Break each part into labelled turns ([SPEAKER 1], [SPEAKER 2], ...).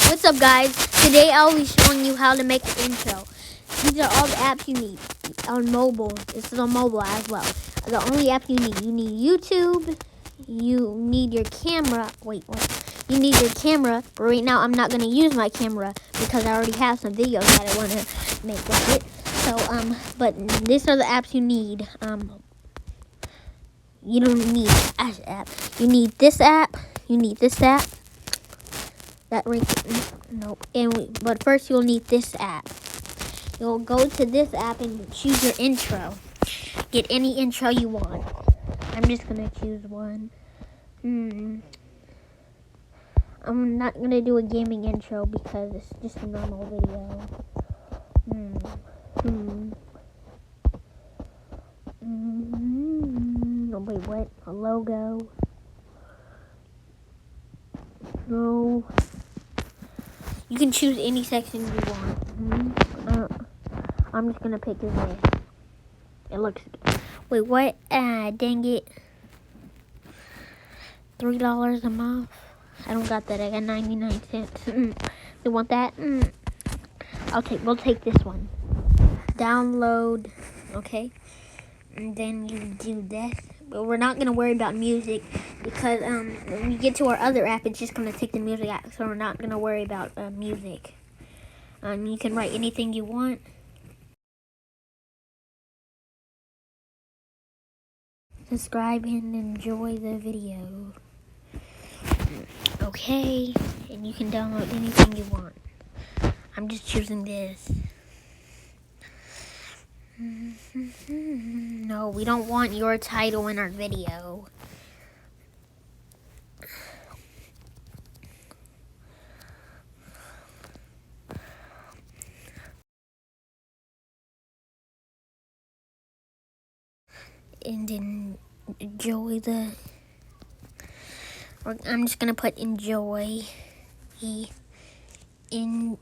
[SPEAKER 1] What's up, guys? Today I'll be showing you how to make an intro. These are all the apps you need on mobile. This is on mobile as well. The only app you need YouTube. You need your camera. You need your camera. But right now I'm not going to use my camera because I already have some videos that I want to make with it. So, but these are the apps you need. You don't need Ash app. You need this app. You need this app. That right. Nope. But first you'll need this app. You'll go to this app and choose your intro. Get any intro you want. I'm just gonna choose one. I'm not gonna do a gaming intro because it's just a normal video. Oh, wait, what? A logo? No. You can choose any section you want. I'm just gonna pick this one. It looks good. Wait, what? Dang it. $3 a month. I don't got that. I got 99 cents. You want that? We'll take this one. Download. Okay. And then you do this. But we're not gonna worry about music because when we get to our other app, it's just gonna take the music out. So we're not gonna worry about music. You can write anything you want. Subscribe and enjoy the video. Okay, and you can download anything you want. I'm just choosing this. No, we don't want your title in our video. And then enjoy the... I'm just gonna put enjoy in...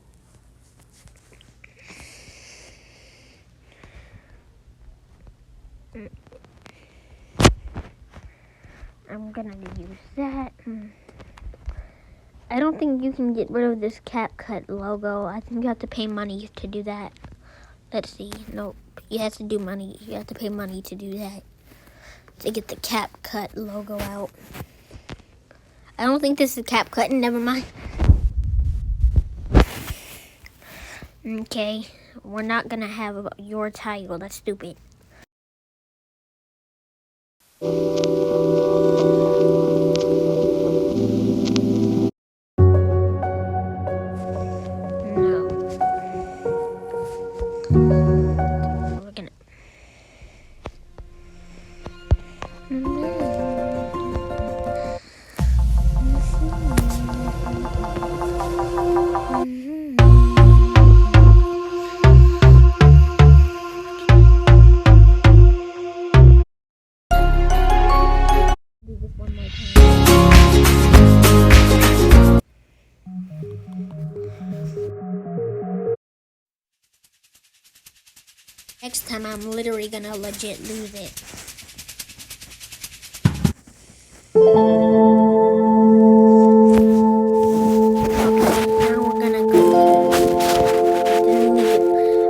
[SPEAKER 1] I'm gonna use that. I don't think you can get rid of this CapCut logo. I think you have to pay money to do that. Let's see. Nope. You have to do money. You have to pay money to do that. To get the CapCut logo out. I don't think this is CapCut. Never mind. Okay. We're not gonna have your title. That's stupid. Next time, I'm literally gonna legit lose it. Okay, now we're gonna go.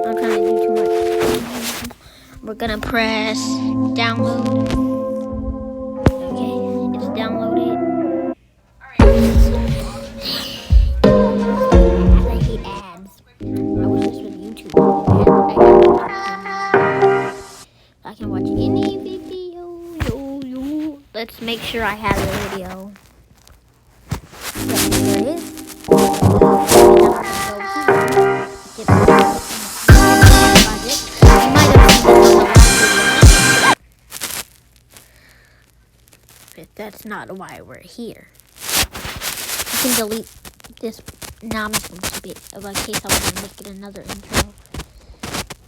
[SPEAKER 1] I'm trying to do too much. We're gonna press download. Okay, it's downloaded. I hate ads. I wish this was YouTube. I can watch any video. Let's make sure I have the video. There it is. But that's not why we're here. You can delete this. Now I'm just going to keep it in case I want to make it another intro.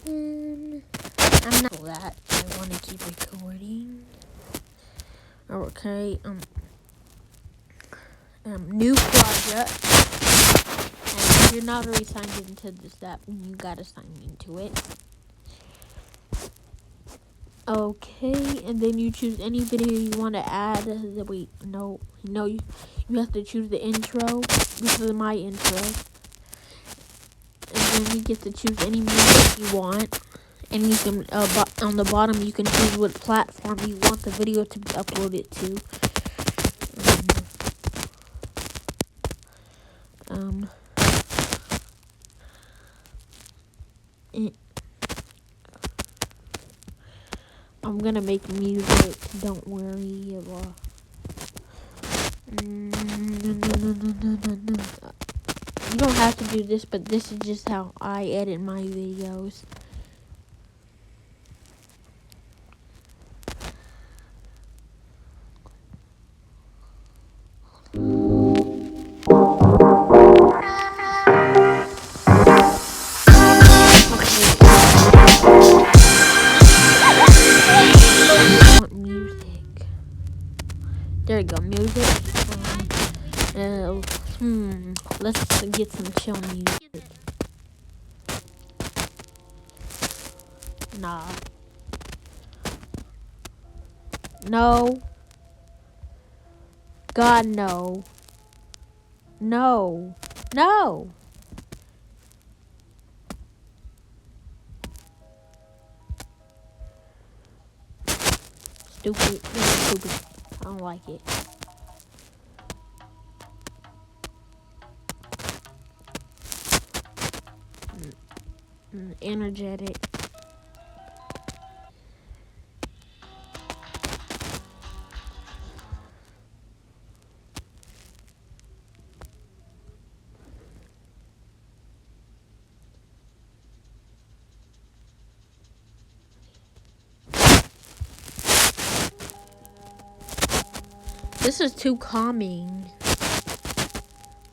[SPEAKER 1] I'm not that. I want to keep recording. Okay. New project. And if you're not already signed into this app, you gotta sign into it. Okay, and then you choose any video you want to add. Wait, no, you have to choose the intro. This is my intro. And then you get to choose any music you want. And you can, on the bottom, you can choose what platform you want the video to be uploaded to. I'm gonna make music, don't worry about. You don't have to do this, but this is just how I edit my videos. Music. There you go, music. Let's get some chill music. Nah. No. God, no. No. No. Stupid. Stupid. I don't like it. Energetic. This is too calming.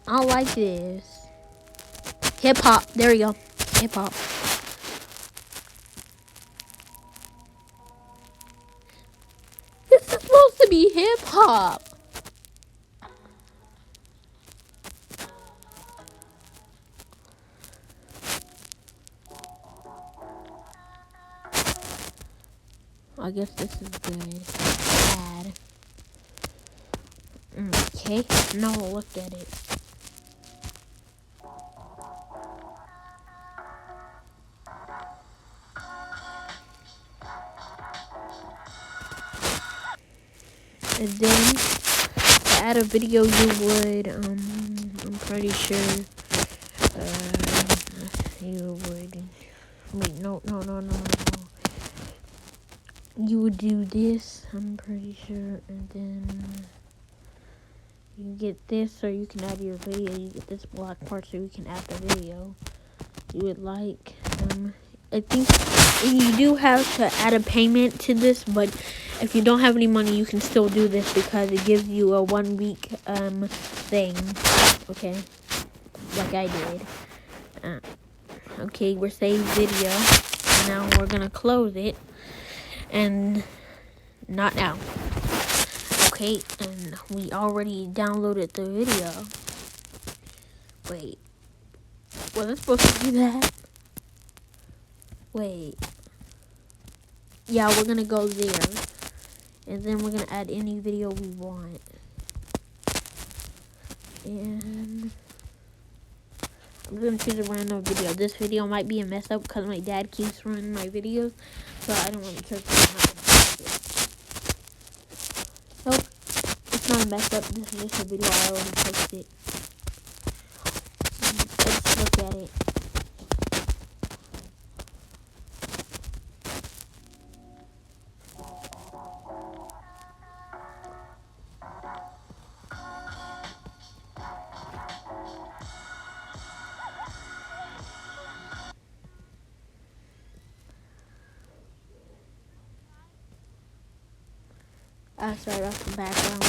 [SPEAKER 1] I don't like this. Hip hop. There we go. Hip hop. This is supposed to be hip hop. I guess this is good. Bad. Okay. Now we'll look at it. And then to add a video, you would, I'm pretty sure, you would, wait, no. You would do this, I'm pretty sure, and then you get this, or you can add your video. You get this black part, so you can add the video you would like. I think you do have to add a payment to this, but if you don't have any money, you can still do this because it gives you a 1 week thing. Okay, like I did. Okay, we're saved video. Now we're gonna close it, and not now. Okay, and we already downloaded the video. Wait, was I supposed to do that? Wait. Yeah, we're gonna go there. And then we're gonna add any video we want. And I'm gonna choose a random video. This video might be a mess up because my dad keeps running my videos. So I don't want to choose it. Nope. It's not a mess up. This is just a video I already posted. Let's look at it. Sorry, that's the background.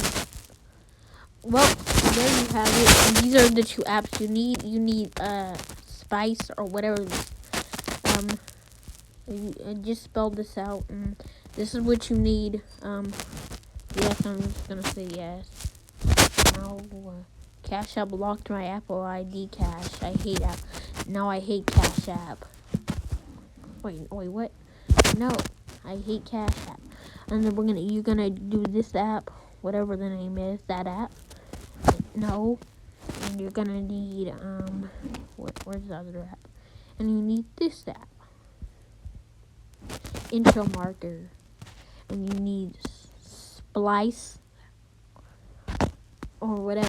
[SPEAKER 1] Well, there you have it. And these are the two apps you need. You need Spice or whatever. Just spell this out. This is what you need. Yes, I'm just gonna say yes. Now, Cash App blocked my Apple ID cache. I hate app. Now I hate Cash App. Wait, what? No, I hate Cash App. And then you're gonna do this app, whatever the name is, that app. No. And you're gonna need where's the other app? And you need this app, intro marker. And you need Splice or whatever.